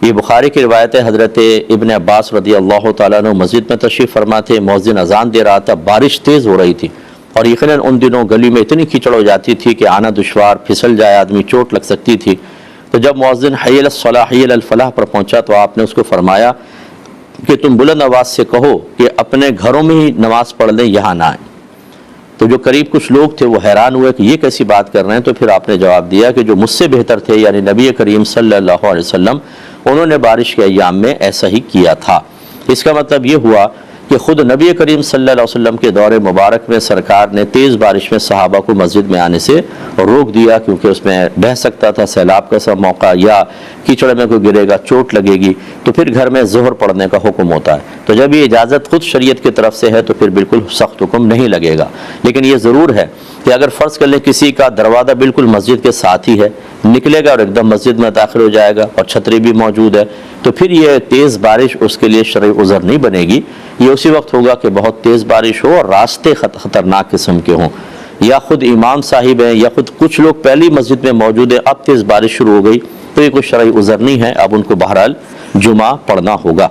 یہ بخاری کی روایت ہے، حضرت ابن عباس رضی اللہ تعالیٰ عنہ مسجد میں تشریف فرما تھے، مؤذن اذان دے رہا تھا، بارش تیز ہو رہی تھی اور یقیناً ان دنوں گلی میں اتنی کیچڑ ہو جاتی تھی کہ آنا دشوار، پھسل جائے آدمی، چوٹ لگ سکتی تھی۔ تو جب مؤذن حی علی الصلاح حی علی الفلاح پر پہنچا تو آپ نے اس کو فرمایا کہ تم بلند آواز سے کہو کہ اپنے گھروں میں ہی نماز پڑھ لیں، یہاں نہ آئیں۔ تو جو قریب کچھ لوگ تھے وہ حیران ہوئے کہ یہ کیسی بات کر رہے ہیں، تو پھر آپ نے جواب دیا کہ جو مجھ سے بہتر تھے یعنی نبی کریم صلی اللہ علیہ وسلم، انہوں نے بارش کے ایام میں ایسا ہی کیا تھا۔ اس کا مطلب یہ ہوا کہ خود نبی کریم صلی اللہ علیہ وسلم کے دور مبارک میں سرکار نے تیز بارش میں صحابہ کو مسجد میں آنے سے روک دیا، کیونکہ اس میں بہہ سکتا تھا، سیلاب کا سب موقع، یا کیچڑ میں کوئی گرے گا، چوٹ لگے گی، تو پھر گھر میں ظہر پڑھنے کا حکم ہوتا ہے۔ تو جب یہ اجازت خود شریعت کی طرف سے ہے تو پھر بالکل سخت حکم نہیں لگے گا۔ لیکن یہ ضرور ہے کہ اگر فرض کر لیں کسی کا دروازہ بالکل مسجد کے ساتھ ہی ہے، نکلے گا اور ایک دم مسجد میں داخل ہو جائے گا اور چھتری بھی موجود ہے، تو پھر یہ تیز بارش اس کے لیے شرعی عذر نہیں بنے گی۔ یہ اسی وقت ہوگا کہ بہت تیز بارش ہو اور راستے خطرناک قسم کے ہوں، یا خود امام صاحب ہیں یا خود کچھ لوگ پہلی مسجد میں موجود ہیں، اب تیز بارش شروع ہو گئی، تو یہ کوئی شرعی عذر نہیں ہے، اب ان کو بہرحال جمعہ پڑھنا ہوگا۔